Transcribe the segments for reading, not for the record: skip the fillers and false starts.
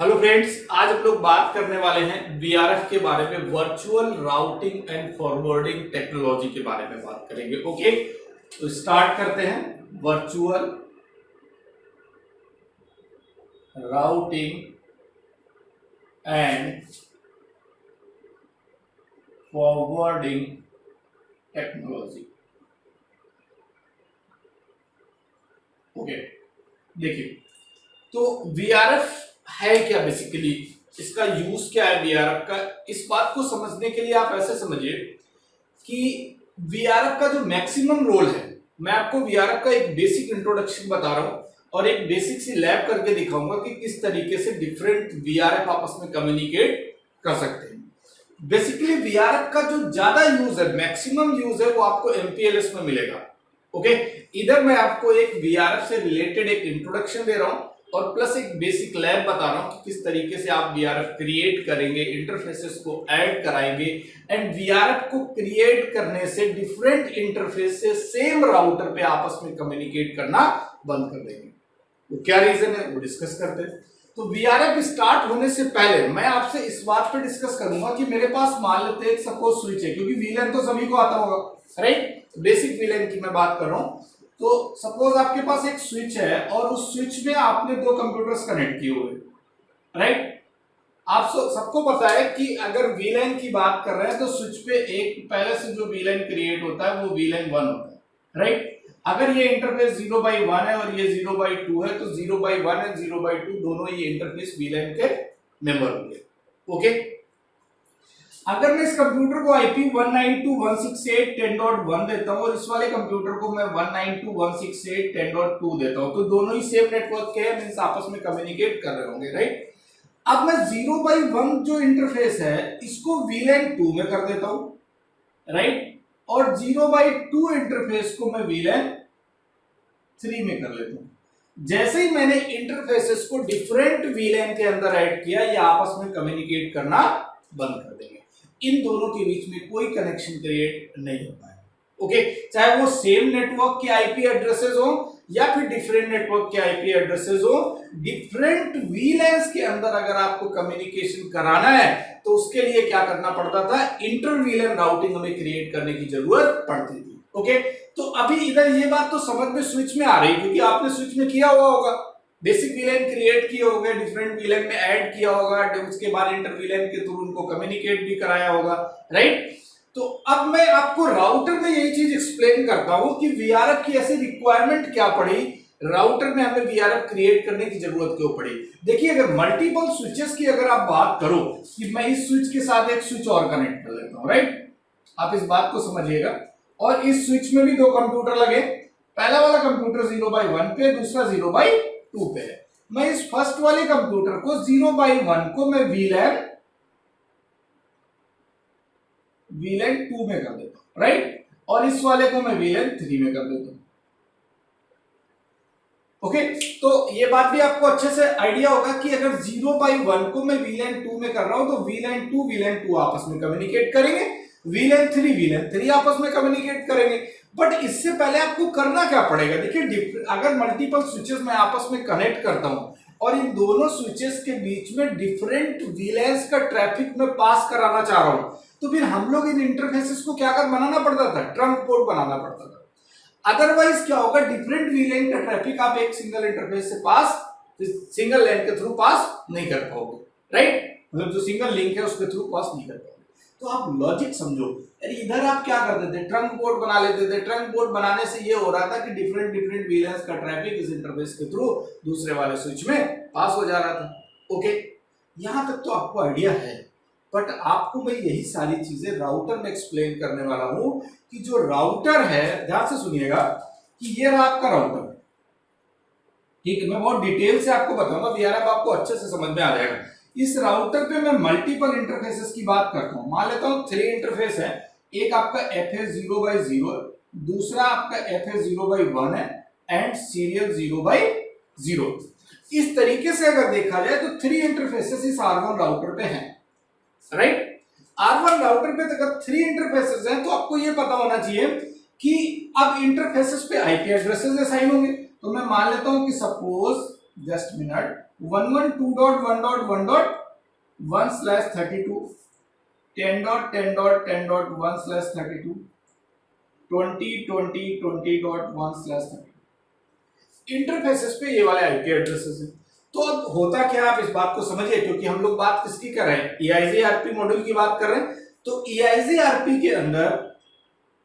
Hello friends, आज हम लोग बात करने वाले हैं वीआरएफ के बारे में। Virtual routing and forwarding technology के बारे में बात करेंगे। ओके, तो स्टार्ट करते हैं। Virtual routing and forwarding technology. Okay, देखिए तो वीआरएफ है क्या, बेसिकली इसका यूज क्या है वीआरएफ का। इस बात को समझने के लिए आप ऐसे समझिए कि वीआरएफ का जो मैक्सिमम रोल है, मैं आपको वीआरएफ का एक बेसिक इंट्रोडक्शन बता रहा हूं और एक बेसिक सी लैब करके दिखाऊंगा कि किस तरीके से डिफरेंट वीआरएफ आपस में कम्युनिकेट कर सकते हैं। बेसिकली वीआरएफ का जो ज्यादा यूज है, मैक्सिमम यूज है, वो आपको एमपीएलएस में मिलेगा। ओके, इधर मैं आपको एक वीआरएफ से रिलेटेड एक इंट्रोडक्शन दे रहा हूं और प्लस एक बेसिक लैब बता रहा हूं कि किस तरीके से आप वीआरएफ क्रिएट करेंगे, इंटरफेसेस को ऐड कराएंगे एंड वीआरएफ को क्रिएट करने से डिफरेंट इंटरफेस से सेम राउटर पे आपस में कम्युनिकेट करना बंद कर देंगे। तो क्या रीजन है वो डिस्कस करते हैं। तो वीआरएफ स्टार्ट होने से पहले मैं आपसे इस बात पे डिस्कस करूंगा कि मेरे पास मान लेते हैं सपोज स्विच है, क्योंकि वीलैन तो सभी को आता होगा, राइट। बेसिक वीलैन की मैं बात कर रहा हूं। तो सपोज आपके पास एक स्विच है और उस स्विच में आपने दो कंप्यूटर्स कनेक्ट किए हुए, राइट। आप सबको पता है कि अगर वीलैन की बात कर रहे हैं तो स्विच पे एक पहले से जो वीलैन क्रिएट होता है वो वीलैन 1 होता है, राइट। अगर ये इंटरफेस 0/1 है और ये 0/2 है तो 0/1 एंड 0/2 दोनों ये इंटरफेस वीलैन के मेंबर होंगे। ओके, अगर मैं इस कंप्यूटर को IP 192.168.10.1 देता हूं और इस वाले कंप्यूटर को मैं 192.168.10.2 देता हूं तो दोनों ही सेम नेटवर्क के हैं, मींस आपस में कम्युनिकेट कर रहे होंगे, राइट। अब मैं 0/1 जो इंटरफेस है इसको VLAN 2 में कर देता हूं, राइट, और 0/2 इंटरफेस को मैं VLAN 3 में कर लेता हूं। जैसे ही मैंने इंटरफेसेस को डिफरेंट VLAN के अंदर ऐड किया, ये आपस में कम्युनिकेट करना बंद कर देंगे। इन दोनों के बीच में कोई कनेक्शन क्रिएट नहीं होता है। ओके, चाहे वो सेम नेटवर्क के आईपी एड्रेसेस हो या फिर डिफरेंट नेटवर्क के आईपी एड्रेसेस हो, डिफरेंट वीलैन्स के अंदर अगर आपको कम्युनिकेशन कराना है तो उसके लिए क्या करना पड़ता था, इंटर वीलैन राउटिंग हमें क्रिएट करने की जरूरत पड़ती थी। ओके, तो अभी इधर ये बात तो समझ में स्विच में आ रही, क्योंकि आपने स्विच में किया हुआ होगा, बेसिक वीलैन क्रिएट किए होंगे, डिफरेंट वीलैन में ऐड किया होगा, उसके बाद इंटर वीलैन के थ्रू उनको कम्युनिकेट भी कराया होगा, राइट। तो अब मैं आपको राउटर में यही चीज एक्सप्लेन करता हूं कि वीआरएफ की ऐसी रिक्वायरमेंट क्या पड़ी, राउटर में हमें वीआरएफ क्रिएट करने की जरूरत क्यों पड़ी। देखिए, अगर मल्टीपल स्विचेस की अगर आप बात करो कि मैं इस स्विच के साथ एक स्विच और कनेक्ट कर लेता हूं, राइट, आप इस बात को समझिएगा। और इस स्विच में भी दो कंप्यूटर लगे, पहला वाला कंप्यूटर 0/1 पे, दूसरा 0/2 पे है। मैं इस फर्स्ट वाले कंप्यूटर को 0/1 को मैं VLAN 2 में कर देता हूं, राइट, और इस वाले को मैं VLAN 3 में कर देता हूं। ओके, तो ये बात भी आपको अच्छे से आइडिया होगा कि अगर 0/1 को मैं VLAN 2 में कर रहा हूं तो VLAN 2 आपस में कम्युनिकेट करेंगे, VLAN 3 आपस में कम्युनिकेट करेंगे। बट इससे पहले आपको करना क्या पड़ेगा, देखिए, अगर मल्टीपल स्विचेस मैं आपस में कनेक्ट करता हूं और इन दोनों स्विचेस के बीच में डिफरेंट वीलैन्स का ट्रैफिक में पास कराना चाह रहा हूं, तो फिर हम लोग इन इंटरफेसेस को क्या कर बनाना पड़ता था, ट्रंक पोर्ट बनाना पड़ता था। अदरवाइज क्या होगा, डिफरेंट वीलैन का ट्रैफिक आप एक सिंगल इंटरफेस से पास, सिंगल लैन के थ्रू पास नहीं कर पाओगे, राइट, मतलब जो सिंगल लिंक है उसके थ्रू पास नहीं कर पाओगे। तो आप लॉजिक समझो, अरे इधर आप क्या करते थे, ट्रंक पोर्ट बना लेते थे। ट्रंक पोर्ट बनाने से ये हो रहा था कि डिफरेंट वीलैन्स का ट्रैफिक इस इंटरफेस के थ्रू दूसरे वाले स्विच में पास हो जा रहा था। ओके, यहां तक तो आपको आइडिया है, बट आपको मैं यही सारी चीजें राउटर में एक्सप्लेन करने वाला हूं कि जो राउटर है, ध्यान से सुनिएगा कि ये रहा आपका राउटर, ठीक है। मैं बहुत डिटेल से आपको बताऊंगा, वीआरएफ आपको अच्छे से समझ में आ जाएगा। इस राउटर पे मैं मल्टीपल इंटरफेसेस की बात करता हूं। मान लेता हूं 3 इंटरफेस है, एक आपका FA 0/0, दूसरा आपका FA 0/1 है एंड सीरियल 0/0। इस तरीके से अगर देखा जाए तो 3 इंटरफेसेस इस R1 राउटर पे हैं, राइट। R1 राउटर पे अगर 3 इंटरफेसेस हैं तो आपको यह पता होना चाहिए कि अब इंटरफेसेस पे IP एड्रेसेस असाइन होंगे। तो मैं मान लेता हूं कि सपोज जस्ट मिनट, 112.1.1.1/32, 10.10.10.1/32, 20.20.20.1/32 इंटरफेसेस पे ये वाले आईपी एड्रेसेस हैं। तो अब होता क्या, आप इस बात को समझिए, क्योंकि हम लोग बात किसकी कर रहे हैं, EIGRP मॉड्यूल की बात कर रहे हैं। तो EIGRP के अंदर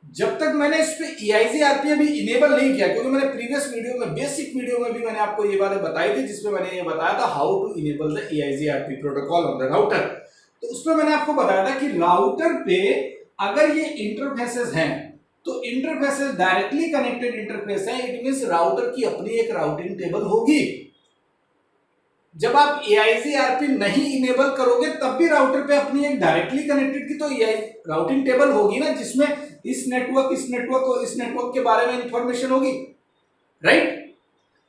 जब तक मैंने इस पे EIGRP अभी इनेबल नहीं किया, क्योंकि मैंने प्रीवियस वीडियो में, बेसिक वीडियो में भी मैंने आपको ये बातें बताई थी, जिसमें मैंने ये बताया था how to enable the EIGRP protocol on the router. तो उसमें मैंने आपको बताया था कि राउटर पे अगर ये इंटरफेसेस हैं तो इंटरफेसेस डायरेक्टली कनेक्टेड इंटरफेस है, इट मींस राउटर की अपनी एक राउटिंग टेबल होगी। जब आप EIGRP नहीं इनेबल करोगे तब भी राउटर पे अपनी एक डायरेक्टली कनेक्टेड की तो राउटिंग टेबल होगी ना, जिसमें इस नेटवर्क और इस नेटवर्क के बारे में इंफॉर्मेशन होगी, राइट।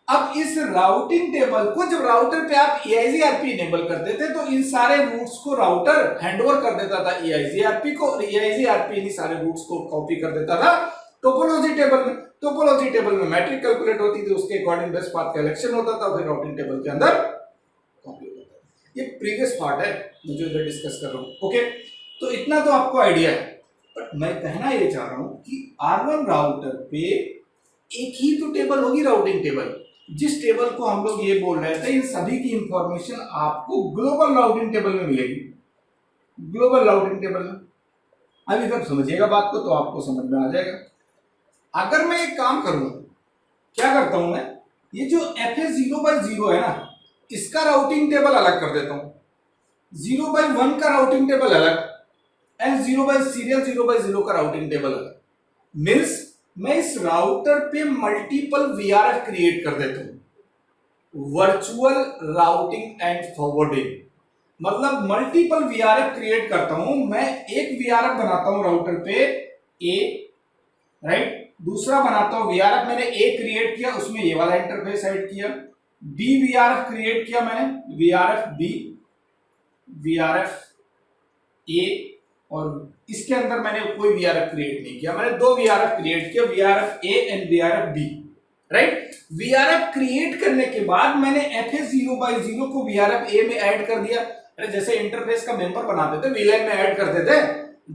अब इस राउटिंग टेबल को जब राउटर पे आप EIGRP इनेबल करते थे तो इन सारे रूट्स को राउटर हैंडओवर कर देता था EIGRP को, और EIGRP इन सारे रूट्स को कॉपी कर देता था टोपोलॉजी टेबल में। टोपोलॉजी टेबल में मैट्रिक कैलकुलेट होती थी, उसके अकॉर्डिंग बेस्ट पाथ का इलेक्शन होता था, फिर राउटिंग टेबल के अंदर कॉपी होता था। ये प्रीवियस पार्ट है, मैं जो इधर डिस्कस कर रहा हूं, ओके। तो इतना तो आपको आइडिया है, बट मैं कहना ये चाह रहा हूं कि R1 राउटर पे एक ही तो टेबल होगी, राउटिंग टेबल। जिस टेबल को हम लोग ये बोल रहे थे, इन सभी की इंफॉर्मेशन आपको ग्लोबल राउटिंग टेबल में मिलेगी, ग्लोबल राउटिंग टेबल में। अब इधर समझिएगा बात को तो आपको समझ में आ जाएगा। अगर मैं एक काम करूं, क्या करता हूं मैं, ये जो FA0/0 है ना, इसका राउटिंग टेबल अलग कर देता हूं, 0/1 का राउटिंग टेबल अलग, एंड 0/0 का राउटिंग टेबल अलग। मीन्स मैं इस राउटर पे मल्टीपल VRF क्रिएट कर देता हूं, वर्चुअल राउटिंग एंड फॉरवर्डिंग। मतलब मल्टीपल VRF क्रिएट करता हूं मैं, एक VRF बनाता हूं राउटर पे A, राइट, दूसरा बनाता हूं VRF, मैंने A क्रिएट किया, उसमें ये वाला इंटरफेस ऐड किया, B VRF क्रिएट किया मैंने, VRF B, VRF A, और इसके अंदर मैंने कोई VRF क्रिएट नहीं किया, मैंने 2 VRF क्रिएट किया, VRF A and VRF B, right. VRF create करने के बाद मैंने FA0/0 को VRF A में ऐड कर दिया। अरे जैसे इंटरफेस का मेंबर बनाते थे, VLAN में ऐड करते थे,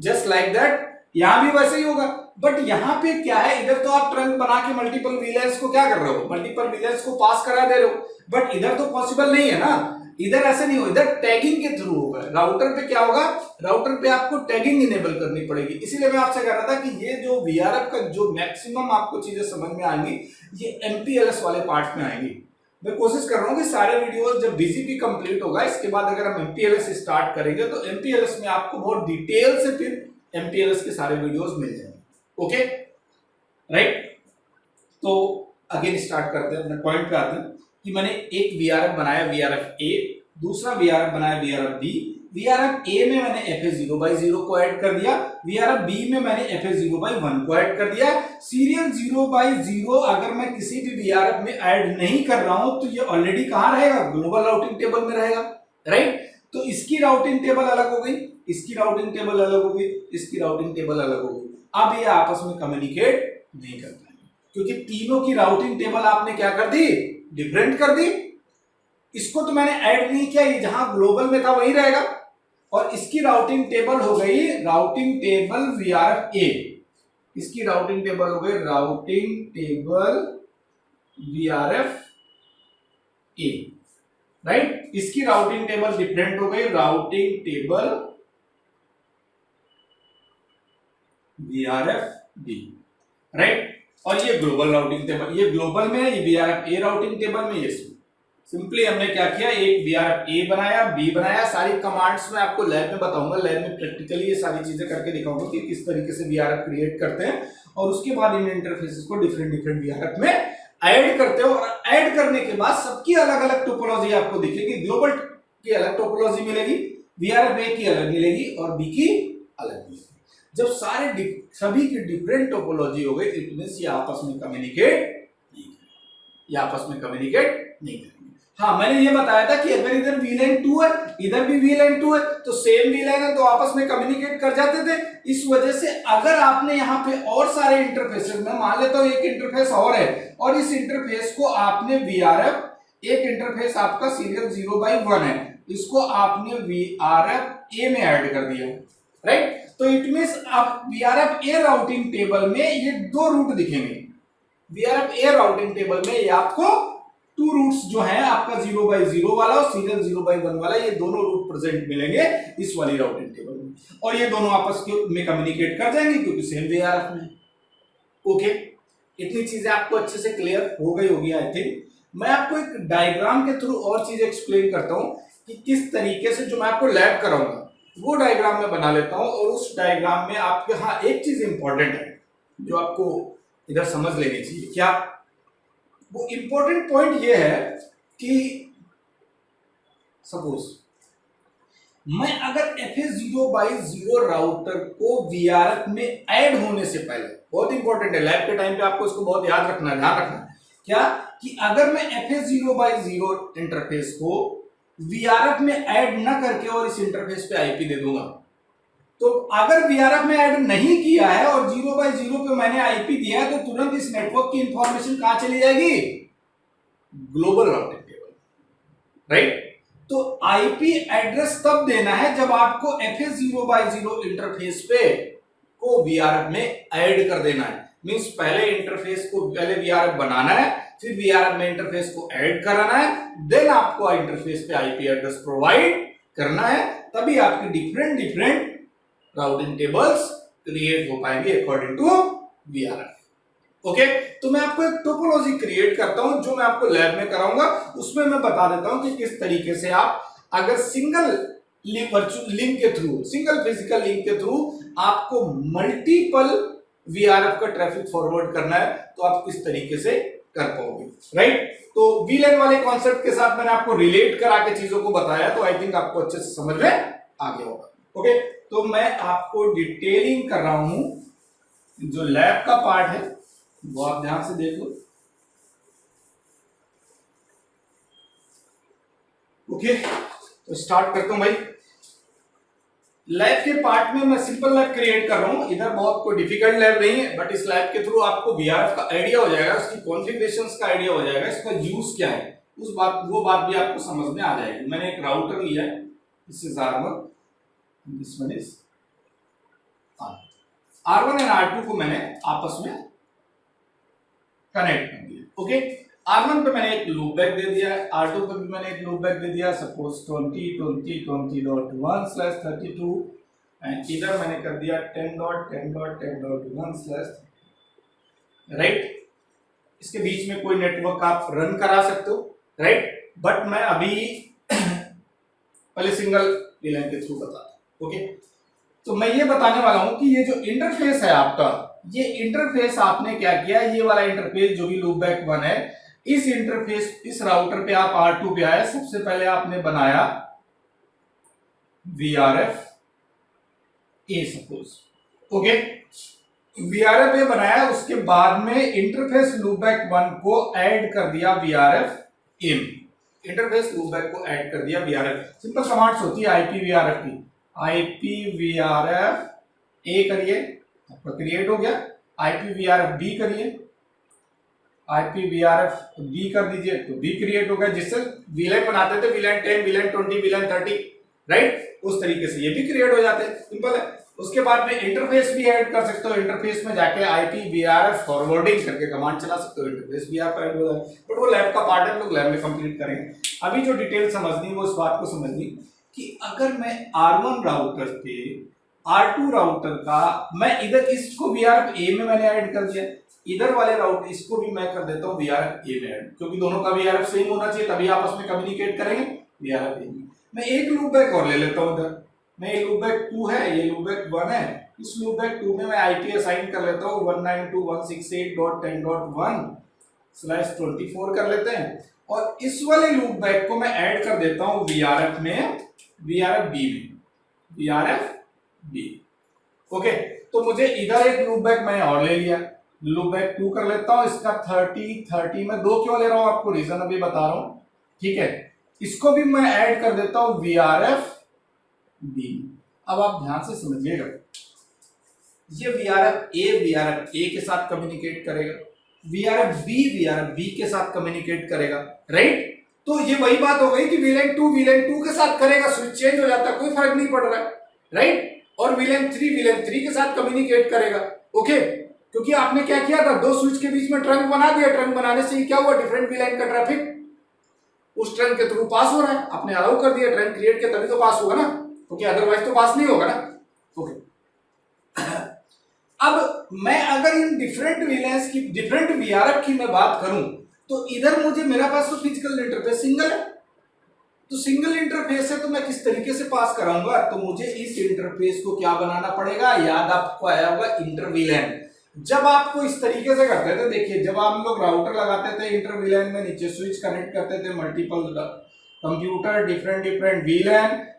जस्ट लाइक दैट यहां भी वैसे ही होगा। बट यहां पे क्या है, इधर तो आप ट्रंक बना के मल्टीपल VLANs को क्या कर रहे हो, मल्टीपल VLANs को पास करा दे रहे हो, बट इधर तो पॉसिबल नहीं है ना, इधर ऐसे नहीं हो, इधर टैगिंग के थ्रू होगा। राउटर पे क्या होगा, राउटर पे आपको टैगिंग इनेबल करनी पड़ेगी। इसीलिए मैं आपसे कह रहा था कि ये जो VRF का जो मैक्सिमम आपको चीजें समझ में आएंगी, ये MPLS वाले पार्ट में आएंगी। मैं कोशिश कर रहा हूं कि सारे वीडियोस जब BGP कंप्लीट होगा, इसके बाद अगर हम MPLS स्टार्ट करेंगे तो MPLS में आपको बहुत डिटेल से फिर MPLS के सारे वीडियोस मिल जाएंगे, ओके, राइट। तो अगेन स्टार्ट करते हैं, अपने पॉइंट पे आते हैं कि मैंने एक VRF बनाया, VRF A, दूसरा VRF बनाया VRF B। VRF A में मैंने FA0/0 को ऐड कर दिया, VRF B में मैंने FA0/1 को ऐड कर दिया। सीरियल 0/0 अगर मैं किसी भी VRF में ऐड नहीं कर रहा हूं तो ये ऑलरेडी कहां रहेगा, ग्लोबल राउटिंग टेबल में रहेगा, राइट। तो इसकी राउटिंग टेबल अलग हो गई, इसकी राउटिंग टेबल अलग हो गई, इसकी राउटिंग टेबल अलग हो गई। अब ये आपस में कम्युनिकेट नहीं कर पाएंगे, क्योंकि तीनों की राउटिंग टेबल आपने क्या कर दी, डिफरेंट कर दी। इसको तो मैंने ऐड नहीं किया, ये जहां ग्लोबल में था वही रहेगा, और इसकी राउटिंग टेबल हो गई राउटिंग टेबल VRF A, इसकी राउटिंग टेबल हो गई routing table VRF A, right. इसकी राउटिंग टेबल डिफरेंट हो गई, routing table VRF B, right. और ये ग्लोबल राउटिंग टेबल, ये ग्लोबल में, ये VRF A राउटिंग टेबल में, ये सिंपली हमने क्या किया, एक VRF A बनाया, B बनाया। सारी कमांड्स में आपको लैब में बताऊंगा, लैब में प्रैक्टिकली ये सारी चीजें करके दिखाऊंगा कि किस तरीके से VRF क्रिएट करते हैं, और उसके बाद इन इंटरफेसेस को डिफरेंट VRF में ऐड करते हो, और ऐड करने के बाद सबकी अलग अलग टोपोलॉजी आपको दिखेगी। ग्लोबल की अलग टोपोलॉजी मिलेगी, VRF A की अलग मिलेगी, और B की अलग मिलेगी। जब सभी की डिफरेंट टोपोलॉजी हो गई, इट मींस ये आपस में कम्युनिकेट नहीं करेंगे, ये आपस में कम्युनिकेट नहीं करेंगे। हाँ, मैंने ये बताया था कि अगर इधर VLAN 2 है, इधर भी VLAN 2 है, तो सेम VLAN है तो आपस में कम्युनिकेट कर जाते थे। इस वजह से अगर आपने यहाँ पे और सारे इंटरफेसेस में, मान लेता हूं एक इंटरफेस और है, और इस इंटरफेस को आपने VRF एक इंटरफेस आपका सीरियल 0/1 है, इसको आपने VRF A में ऐड कर दिया, राइट। तो इट मींस आप VRF A राउटिंग टेबल में ये दो रूट दिखेंगे। VRF A राउटिंग टेबल में ये आपको टू रूट्स जो है आपका 0/0 वाला और सीरियल 0/1 वाला, ये दोनों रूट प्रेजेंट मिलेंगे इस वाली राउटिंग टेबल में, और ये दोनों आपस में कम्युनिकेट कर जाएंगे क्योंकि सेम VRF में। ओके, इतनी चीजें आपको अच्छे से क्लियर हो गई होगी आई थिंक। मैं आपको एक डायग्राम के थ्रू और चीजें एक्सप्लेन करता हूं कि किस तरीके से, जो मैं आपको लैब कराऊंगा वो डायग्राम में बना लेता हूं, और उस डायग्राम में आपके यहाँ एक चीज इंपॉर्टेंट है जो आपको इधर समझ लेनी चाहिए। क्या वो इंपॉर्टेंट पॉइंट ये है कि सपोज मैं अगर FA0/0 राउटर को VRF में ऐड होने से पहले, बहुत इंपॉर्टेंट है, लैब के टाइम पे आपको इसको बहुत याद रखना, ध्यान रखना, क्या कि अगर मैं FA0/0 इंटरफेस को VRF में ऐड ना करके और इस इंटरफेस पे IP दे दूंगा, तो अगर VRF में ऐड नहीं किया है और 0/0 पे मैंने IP दिया है, तो तुरंत इस नेटवर्क की इंफॉर्मेशन कहां चली जाएगी? Global routing table, right. तो IP एड्रेस तब देना है जब आपको FA0/0 इंटरफेस पे को VRF में ऐड कर देना है। मींस पहले इंटरफेस को, पहले VRF बनाना है, फिर VRF में इंटरफेस को ऐड कराना है, देन आपको इंटरफेस पे IP एड्रेस प्रोवाइड करना है, तभी आपकी डिफरेंट राउटिंग टेबल्स क्रिएट हो पाएंगे अकॉर्डिंग टू VRF। ओके, तो मैं आपको एक टोपोलॉजी क्रिएट करता हूं जो मैं आपको लैब में कराऊंगा, उसमें मैं बता देता हूं कि किस तरीके से आप अगर सिंगल लिंक के थ्रू, सिंगल फिजिकल लिंक के थ्रू आपको मल्टीपल VRF का ट्रैफिक फॉरवर्ड करना है, तो आप किस तरीके से कर पाओगे, राइट। तो VLAN वाले कॉन्सेप्ट के साथ मैंने आपको रिलेट करा के चीजों को बताया, तो आई थिंक आपको अच्छे से समझ में आ गया होगा। ओके, तो मैं आपको डिटेलिंग कर रहा हूं, जो लैब का पार्ट है वो आप ध्यान से देख लो। ओके, तो स्टार्ट करता हूं भाई। लैब के पार्ट में मैं सिंपल लैब क्रिएट कर रहा हूं, इधर बहुत कोई डिफिकल्ट लैब नहीं है, बट इस लैब के थ्रू आपको VRF का आइडिया हो जाएगा, उसकी कॉन्फ़िगरेशंस का आइडिया हो जाएगा, इसका यूज क्या है वो बात भी आपको समझ में आ जाएगी। मैंने एक राउटर लिया है, this is R1, this one is R1 and R2 को मैंने आपस में कनेक्ट कर दिया। ओके, R1 पे मैंने एक लूप बैक दे दिया है, R2 पे भी मैंने एक लूप बैक दे दिया, सपोज 20.20.20.1/32, एंड इधर मैंने कर दिया 10.10.10.1/, राइट। इसके बीच में कोई नेटवर्क आप रन करा सकते हो, राइट, बट मैं अभी पहले सिंगल VLAN के थ्रू बता रहा हूं। ओके, तो मैं ये बताने वाला हूं कि ये जो इंटरफेस है आपका, ये इंटरफेस आपने क्या किया, ये वाला इंटरफेस जो भी लूपबैक 1 है, इस इंटरफेस, इस राउटर पे आप R2 पे आए, सबसे पहले आपने बनाया VRF A suppose. Okay, VRF A बनाया, उसके बाद में इंटरफेस लूपबैक 1 को ऐड कर दिया VRF A में, इंटरफेस लूपबैक को ऐड कर दिया VRF। सिंपल कमांड्स होती है IPVRF की, IPVRF A करिए, आपका क्रिएट हो गया, IPVRF B करिए, IPVRF B कर दीजिए तो B क्रिएट हो गया, जिससे VLAN बनाते थे, VLAN 10, VLAN 20, VLAN 30, राइट, उस तरीके से ये भी क्रिएट हो जाते हैं, सिंपल है। उसके बाद में इंटरफेस भी ऐड कर सकते हो, इंटरफेस में जाके IPVRF फॉरवर्डिंग करके कमांड चला सकते हो, इंटरफेस भी आप ऐड हो जाए, बट वो लैब का पार्ट है, हम लोग लैब में कंप्लीट करेंगे। अभी जो डिटेल समझनी वो इस बात को समझनी कि अगर मैं R1 राउटर पे R2 राउटर का, मैं इधर इसको VRF A में मैंने ऐड कर दिया, इधर वाले राउटर इसको भी मैं कर देता हूँ VRF A में ऐड, क्योंकि दोनों का VRF सेम होना चाहिए, तभी आपस में कम्युनिकेट करेंगे VRF A में। मैं एक लूपबैक और ले लेता हूँ इधर, मैं ये लूपबैक 2 है, ये लूपबैक 1 है, इस लूपबैक 2 में मैं IP असाइन कर लेता हूँ 192.168.10.1/24 कर लेते हैं, और इस वाले लूपबैक को मैं ऐड कर देता हूँ VRF में, VRF B में, VRF B। ओके, तो मुझे इधर एक लूपबैक मैंने और ले लिया, लूपबैक 2 कर लेता हूं, इसका 30 में 2 क्यों ले रहा हूं, आपको रीजन अभी बता रहा हूं, ठीक है। इसको भी मैं ऐड कर देता हूं VRF B। अब आप ध्यान से समझिएगा, ये VRF A के साथ कम्युनिकेट करेगा, VRF B के साथ कम्युनिकेट करेगा, राइट। तो ये वही बात हो गई कि VLAN 2 के साथ करेगा, स्विच चेंज हो जाता है, कोई फर्क नहीं पड़ रहा है, राइट। और VLAN 3 के साथ कम्युनिकेट करेगा, ओके। क्योंकि आपने क्या किया था, दो स्विच के बीच में ट्रंक बना दिया, ट्रंक बनाने से ही क्या हुआ, डिफरेंट VLAN का ट्रैफिक उस ट्रंक के थ्रू पास हो रहा है, आपने अलाउ कर दिया, ट्रंक क्रिएट किया तभी तो पास होगा ना, ओके, अदरवाइज तो पास नहीं होगा ना, ओके। अब मैं अगर इन डिफरेंट VLANs की, डिफरेंट VRF की मैं बात करूं, तो इधर मुझे, मेरा पास तो फिजिकल इंटरफेस सिंगल है, तो सिंगल इंटरफेस है, तो मैं किस तरीके से पास कराऊंगा, तो मुझे इस इंटरफेस को क्या बनाना पड़ेगा, याद आपको आया होगा, इंटर VLAN। जब आपको इस तरीके से करते थे, देखिए जब आप लोग राउटर लगाते थे, इंटर VLAN में नीचे स्विच कनेक्ट करते थे, multiple computer, different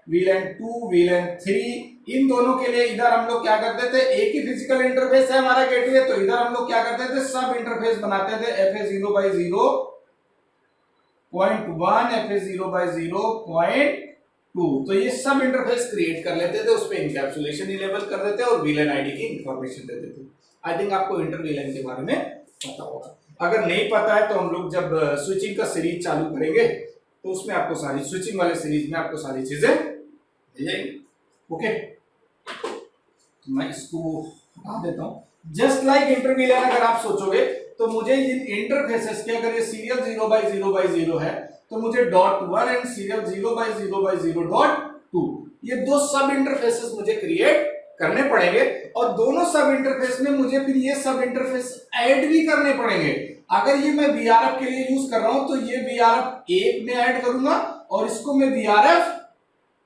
VLAN 2, VLAN 3, इन दोनों के लिए इधर हम लोग क्या करते थे, एक ही फिजिकल इंटरफेस है हमारा गेटवे, तो इधर हम लोग क्या करते थे, सब इंटरफेस बनाते थे, FA0/0.1, FA0/0.2, तो ये सब इंटरफेस क्रिएट कर लेते थे, उस पे इनकैप्सुलेशन इनेबल कर देते और VLAN आईडी की इंफॉर्मेशन दे देते। आई थिंक आपको इंटर VLAN के बारे में पता होगा, अगर नहीं पता है तो हम लोग जब स्विचिंग का सीरीज चालू करेंगे तो उसमें आपको सारी स्विचिंग वाले सीरीज में आपको सारी चीजें मिल जाएंगी, ओके। मैं इसको हटा देता हूं। जस्ट लाइक इंटर VLAN अगर आप सोचोगे तो मुझे इन इंटरफेसेस के, अगर ये सीरियल 0/0/0 है तो मुझे .1 एंड सीरियल 0/0/0.2, ये दो सब इंटरफेसेस मुझे क्रिएट करने पड़ेंगे, और दोनों सब इंटरफेस में मुझे फिर ये सब इंटरफेस ऐड भी करने पड़ेंगे। अगर ये मैं VRF के लिए यूज कर रहा हूं तो ये VRF 1 में ऐड करूंगा और इसको मैं VRF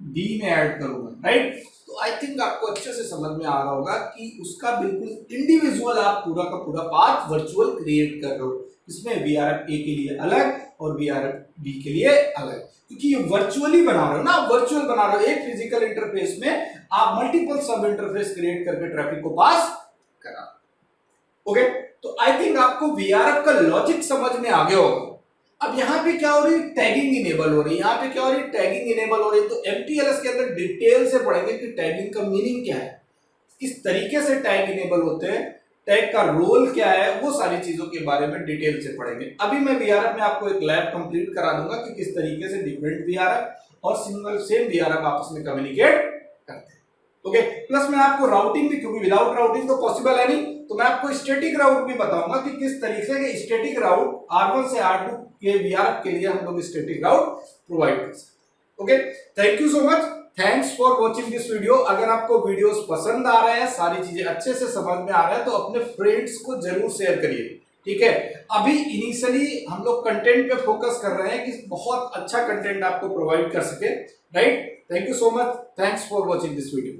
B में ऐड करूंगा, राइट। तो आई थिंक आपको अच्छे से समझ में आ रहा होगा कि उसका बिल्कुल इंडिविजुअल आप पूरा का पूरा पाथ वर्चुअल क्रिएट कर रहे हो, इसमें VRF A के लिए अलग और VRF B के लिए अलग, क्योंकि ये वर्चुअली बना रहे हो ना, वर्चुअल बना रहे हो, एक फिजिकल इंटरफेस में आप मल्टीपल सब इंटरफेस क्रिएट करके ट्रैफिक को पास करा, ओके। तो आई थिंक आपको VRF का लॉजिक समझ में आ गया होगा। अब यहाँ पे क्या हो रही है, टैगिंग इनेबल हो रही है, यहाँ पे क्या हो रही है, टैगिंग इनेबल हो रही है। तो MPLS के अंदर डिटेल से पढ़ेंगे कि टैगिंग का मीनिंग क्या है, किस तरीके से टैग इनेबल होते हैं, टैग का रोल क्या है, वो सारी चीजों के बारे में डिटेल से पढ़ेंगे। अभी मैं VRF में आपको एक लैब कंप्लीट करा दूंगा कि किस तरीके से डिफरेंट VRF और सिंगल सेम VRF आपस में कम्युनिकेट करते हैं, ओके। प्लस मैं आपको राउटिंग भी, क्योंकि विदाउट राउटिंग तो पॉसिबल है नहीं, तो मैं आपको स्टैटिक राउट भी बताऊंगा कि किस तरीके से स्टैटिक राउट R1 से R2 के VRF के लिए हम लोग स्टैटिक राउट प्रोवाइड कर सकते हैं, okay. Thank you so much, thanks for watching this video. अगर आपको वीडियोस पसंद आ रहे हैं, सारी चीजें अच्छे से समझ में आ रहा है, तो अपने फ्रेंड्स को जरूर शेयर करिए, ठीक है। अभी इनिशियली हम लोग कंटेंट पे फोकस कर रहे हैं कि बहुत अच्छा कंटेंट आपको प्रोवाइड कर सके, right. Thank you so much, thanks for watching this video.